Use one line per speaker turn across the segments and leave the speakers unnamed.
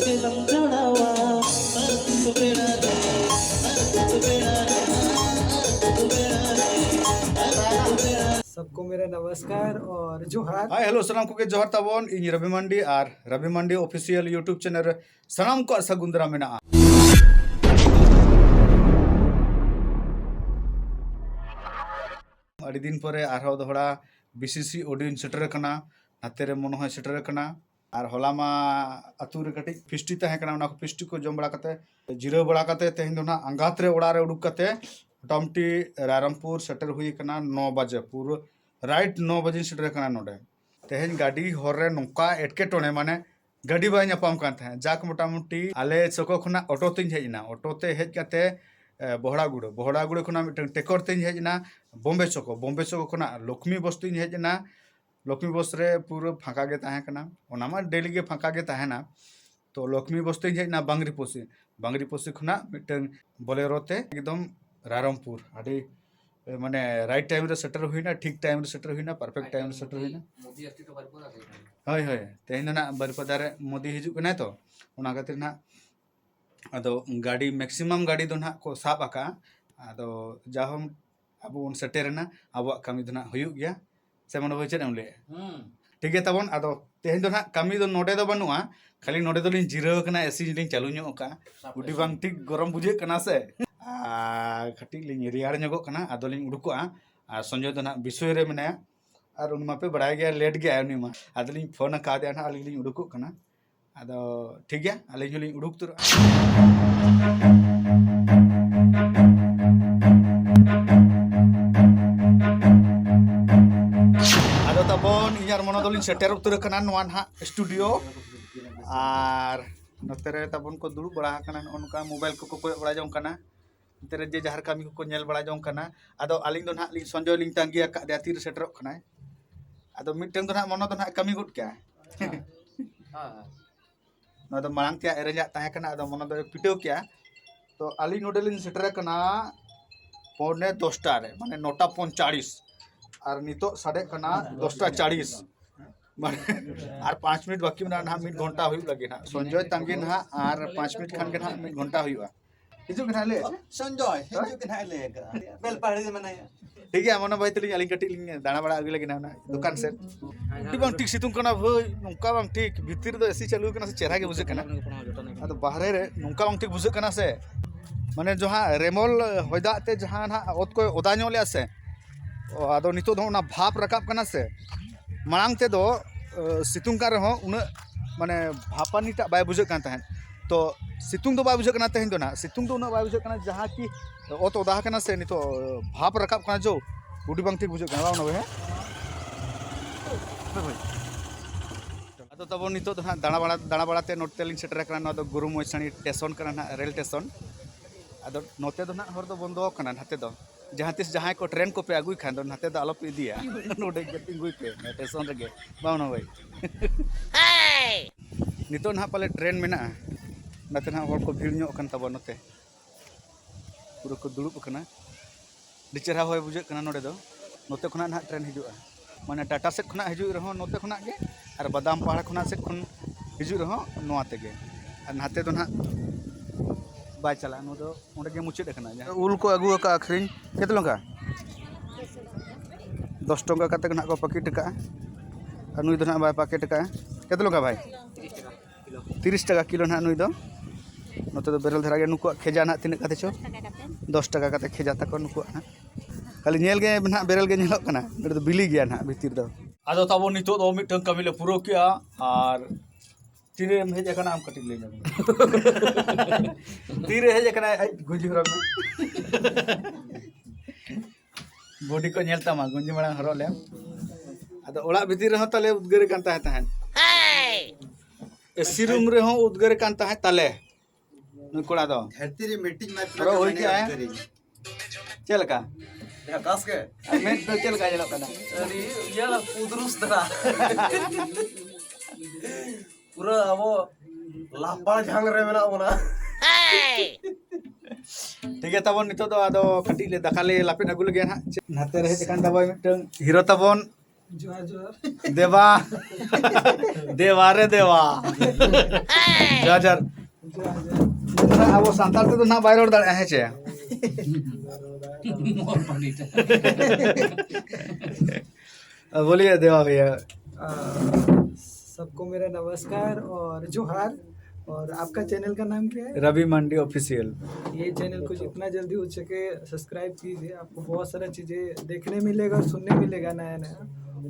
सबको मेरा नमस्कार और जोहार।
हाय हेलो सलाम को के जोहार ताबन इन रवि मंडी और रवि मंडी ऑफिशियल यूट्यूब चैनल सलाम को सगुंदरा मेना अड़ी दिन परे आरो दोहरा बीसीसी ऑडियो सेटर कना हाते रे मन होय सेटर कना और होला मा अतु रे कटी फिस्टी तहे कना उना फिस्टी को जम बड़ा कते जिरो बड़ा कते तेहिन दो ना अंगात रे ओड़ा रे उडुक कते मोटामुटी रायरमपुर सेटर हुई कना 9 बजे पूरा राइट 9 बजे सेटर कना नोडे तेहन गाड़ी हर रे नोका एटकेटोने माने गाड़ी बाय नापाम कान थे जाक मोटामुटी आले चको खना ऑटो तिन हेजना ऑटो ते हेज कते बहड़ागुड़ खुना टेकर तीन हेजना बम्बे चको खुना लक्ष्मी बस तीन हेजना लक्ष्मी बस रे पूरा फाँका गे ताहे कना ओनामा डेली गे फाँका गे ताहेना तो लक्ष्मी बस तीन हेजना बांगरी पोसी खुना मिटन बोलेरो ते एकदम रायरमपुर आडी माने राइट टाइम रे सेटर हुईना ठीक टाइम रे सेटर हुईना परफेक्ट टाइम रे सेटर हुईना होय होय तेहिन ना बरपदा रे मोदी हिजु कना तो ओना खातिर ना अदो गाड़ी मैक्सिमम गाड़ी दो ना को साब आका अदो जाहम अब उन सेटेरना अब कमी दो ना हुयुग गया से मन होय चेम ले ठीक है तबन अदो तेहिन दो ना कमी दो नोडे दो बनुआ खाली नोडे दो लिन जिराव कना एसी लिन चालू ᱧᱚᱜ का उडी बांग ठीक गरम बुझे कना से खटी लिन रियार ᱧᱚᱜ कना अदो लिन उडुको आ संजय दो ना विषय रे मने और उन मापे बड़ाय गया लेट गया उनी मा अदो लिन फोन का दे ना अली लिन उडुको कना अदो ठीक है अली लिन उडुक तुर अदो तबन इयार मन दो लिन सेटर उतर कना नोआ ना स्टूडियो और नोतेरे तबन को दुड़ु बड़ा कना उनका मोबाइल को कोय बड़ा जों कना तेरे जे जहर कमी को नेल बड़ा जों कना अदो अलिंग दो ना लिन संजय लिंग तांगिया का दे तीर सेटर कना अदो मिटन दो ना मन दो ना कमी गुट क्या ना दो मांग त्या एरेजा ताहे कना अदो मन दो पिटो क्या तो अलिंग नोडे लिन सेटर कना पौने 10 टा रे माने 9:45 और नितो साडे कना 10:40 माने और 5 मिनट बाकी में ना 1 घंटा हुई लगे ना संजय तांगे ना और 5 मिनट खान के ना 1 घंटा हुईवा हिजु के ले
संजय हिजु के ले बेल पहाड़ी मने
ठीक है मन भाई तली अली कटी लिंग दाना बड़ा अगले लगे ना दुकान से बang ठीक सितुंग कना भई नुका बang ठीक भीतर दो एसी चालू कना से चेहरा के बुझे कना अद बाहरे रे नुका बang ठीक बुझे कना से माने जहां रेमोल होयदा ते जहां ना ओत को ओदा ᱧᱚᱜ ले से अदो नितो दो ना भाप रकाब कना से मांग ते दो सितुंग का रहो उन माने भापानीटा बाय बुझे कान तहन तो सितुंग दो बाय बुझे कना तहन दो ना सितुंग दो ना बाय बुझे कना जहां की ओत ओदा कना से नितो भाप रकाब कना जो बुडी बांग ठीक बुझे कना ना बे अदो तबो नितो दो ना दाना बड़ा ते नोट तेलिंग सेटर कना ना दो गुरु मोयसानी स्टेशन कना ना रेल स्टेशन अदो नोते दो ना हर दो बंदो कना हाते दो जहाँ तीस जहाँ को ट्रेन को पे अगुई खान दो नाते दो आलो पे दिया नोडे गतिंगुई पे स्टेशन रे बावना भाई नितो ना पाले ट्रेन मेना नाते ना हर को भीड़ ᱧᱚᱜ कन तबो नोते पूरा को दुड़ुब कना डिचरा होय बुझे कना नोडे दो नोते खना ना ट्रेन हिजुआ माने टाटा सेट खना हिजु रहो नोते खना गे और बादाम पहाड़ खना सेट खन हिजु रहो नोआ तेगे और नाते दो ना बाय चला नो दो ओंडे के मुचित कना उल को अगु का अखरिन केते लंका 10 टका कते ना को पैकेट का और नुई दो ना बाय पैकेट का केते लंका भाई 30 टका किलो ना नुई दो नोते दो बेरल धरा गे नुको खेजा ना तिने कते छो 10 टका कते खेजा तक नुको ना खाली नेल गे ना बेरल गे नेलो कना नोते दो बिली गया ना भीतर दो आदो तबो नितो दो मिटन कमिले पुरो किया और तीरे हेज कना आम कटी ले तीरे हेज कना गुंजी हरो बॉडी को नेलता मा गुंजी मड़ा हरो ले अदो ओला भीतर हो तले उद्गरे कान ताहे ताहन एसी रूम रे हो उद्गरे कान ताहे तले न कोड़ा दो
धरती रे मीटिंग में
रो होई के आए चल का
कास के
मैं तो चल का जलो कना
अरे याला पुदरुस दरा पूरा अब लापाड़ झांग रे मेना बना
ठीक है तबन नितो दो आदो कटी ले दाका ले लापिन अगु लगे ना नाते रहे कान दबाई मिटन हीरो तबन
जोहार जोहार
देवा देवा रे देवा जोहार जोहार
जोहार
अब सांताल ते तो ना बाय रोड दाड़े है चे बोलिए देवा भैया।
सबको मेरा नमस्कार और जोहार। और आपका चैनल का नाम क्या है?
रवि मंडी ऑफिशियल।
ये चैनल को जितना जल्दी हो सके सब्सक्राइब कीजिए, आपको बहुत सारा चीज़ें देखने मिलेगा और सुनने मिलेगा नया नया।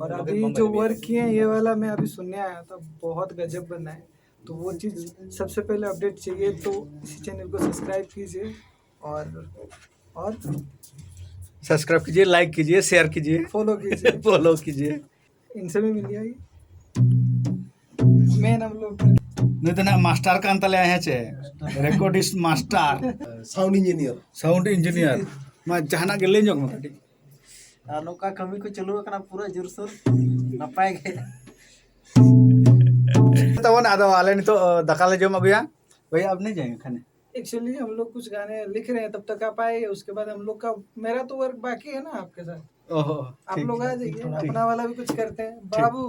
और अभी जो वर्क किए हैं ये वाला मैं अभी सुनने आया था, बहुत गजब बना है। तो वो चीज़ सबसे पहले अपडेट चाहिए तो इसी चैनल को सब्सक्राइब कीजिए और
सब्सक्राइब कीजिए, लाइक कीजिए, शेयर कीजिए,
फॉलो कीजिए।
फॉलो कीजिए।
इनसे भी मिल जाएगी। मेन हम लोग
नहीं तो ना मास्टर का अंतले है चे रिकॉर्डिस्ट मास्टर
साउंड इंजीनियर
मैं जहाना के ले जोग में
नौका कमी को चलू करना पूरा जोरसोर नपाय गए
तब ना आदो आले नहीं तो दका ले जम अगुया भैया अब नहीं जाएंगे खाने।
एक्चुअली हम लोग कुछ गाने लिख रहे हैं, तब तक आप आए, उसके बाद हम लोग का मेरा तो वर्क बाकी है ना आपके साथ।
ओहो
आप लोग आ जाइए, अपना वाला भी कुछ करते हैं बाबू।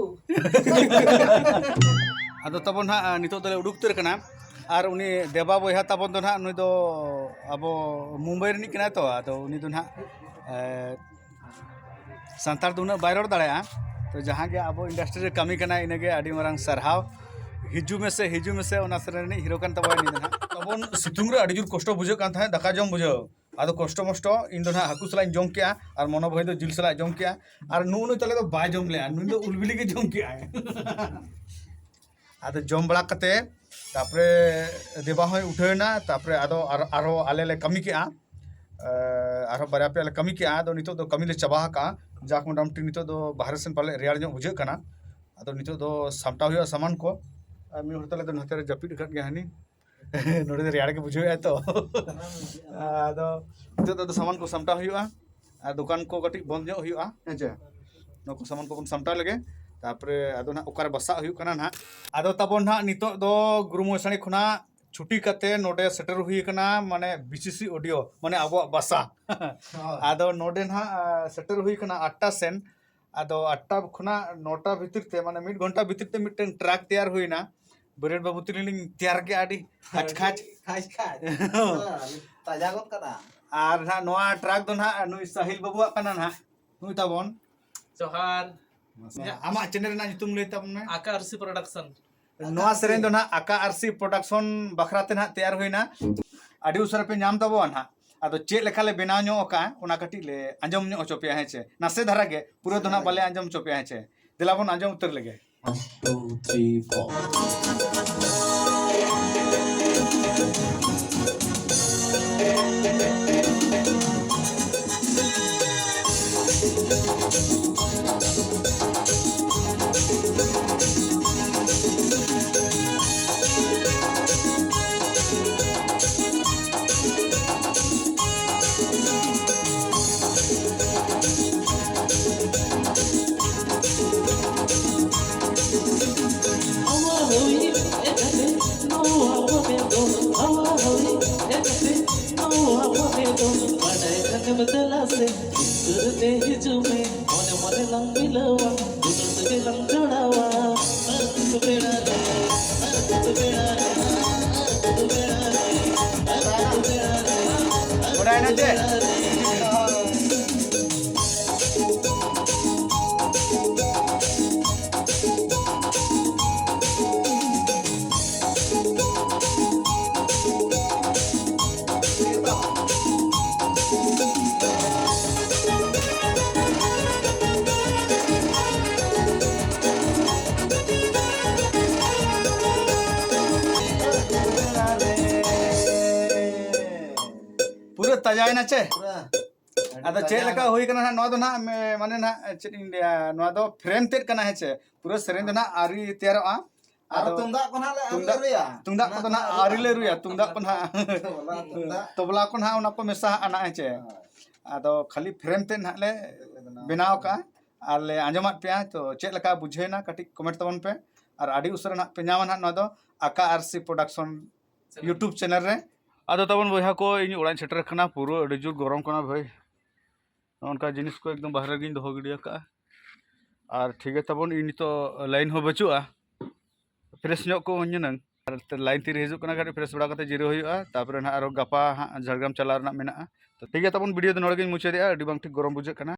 आदो तब ना नितो दले उडुक तर कना और उनी देवा बयहा तबन दो ना नुई दो अब मुंबई रिनी कना तो आदो उनी दो ना संतार दो ना बायरोड दाड़या तो जहाँ के अब इंडस्ट्री रे कमी कना इनगे आडी मरांग सरहाव हिजू में से ओना सरेनी हीरो कान तबा नि ना तबन सितुंग रे आडी जुर कष्ट बुझो कान था दाका जम बुझो आदो कष्ट मष्ट इन दो ना हाकु सला जम किया और मनो भाई दो जिल सला जम किया और नु नु तले तो बाय जम ले नु दो उलबिली के जम किया आदो जम बड़ा कते तापरे देवा होय उठेना तापरे आदो आरो आले ले कमी किया आरो बारे पे ले कमी किया आदो नितो दो कमी ले चबा का जाक मोटामुटी नितो दो बाहर सेन पाले रेयार जो बुझे कना आदो नितो दो सामटा हुआ सामान को मी होतले तो नते जपिट खट गया हनी नोडे रेयार के बुझे तो आदो नितो दो सामान को सामटा हुआ आ दुकान को कटी बंद जो हुआ हेचे नको सामान को सामटा लगे तापरे आदो ना ओकारे बसा हुई कना ना आदो तबन ना नितो दो गुरुमोसानी खुना छुट्टी कते नोडे सेटर हुई कना माने बीसीसी ऑडियो माने आबो बसा आदो नोडे ना सेटर हुई कना 8टा सेन आदो 8टा खुना 9टा भीतर ते माने 1 घंटा भीतर ते मिटन ट्रैक तैयार हुईना बरेड बाबू तिलिंग तैयार के आडी खाच खाच
खास खास ताजा गत करा
आर ना नोआ ट्रैक दो ना नुई साहिल बाबू कना ना नुई तबन
जोहार
आमा चैनल ना तुम ले तब में
आकाशी प्रोडक्शन
नोआ सेरेन दो ना आका आरसी प्रोडक्शन बखराते ना तैयार हुईना आडी उसर पे नाम तबो ना आदो चे लेखा ले बनाव नो का ओना कटी ले अंजम नो चोपिया है छे नासे धरा गे पूरा दो ना बाले अंजम चोपिया है छे दिलाबन अंजम उतर लगे
1 2 3 4
बदला से करते ही जुमे मोने मोने लंग मिलवा दूर से लंग जोड़ावा तू बेड़ा रे तू बेड़ा रे तू बेड़ा रे तू बेड़ा रे
ओड़ा ना चे पूरा तजाय ना चे
पूरा
आदो चे लका हुई कना ना दो ना माने ना चे इंडिया ना दो फ्रेम तेट कना है चे पूरा सेरेन दो ना आरी तैयार आ
और तुंदा को ना ले रुया
तुंदा को ना आरी ले रुया तुंदा को ना
तुंदा
तबला को ना उना को मेसा आना है चे आदो खाली फ्रेम ते ना ले बनाव का आले आंजमात पे तो चे लका बुझे ना कटी कमेंट तबन पे और आडी उसरा ना पे नामा ना दो आका आरसी प्रोडक्शन यूट्यूब चैनल रे आदो तबन बहा को इन उड़ान सेटर खना पूरा अड़ी जोर गरम कना भाई उनका जिनिस को एकदम बाहर गिन दो गिडिया का और ठीक है तबन इन तो लाइन हो बचुआ फ्रेश ᱧᱚᱜ को हुनजनंग और लाइन तीर हिजुग कना गाड़ी फ्रेश बड़ा करते जिरो हुआ तापर ना आरो गपा झाड़ग्राम चला रना मेना तो ठीक है तबन वीडियो दो नोड़गे मुचादे अडी बांग ठीक गरम बुझे कना।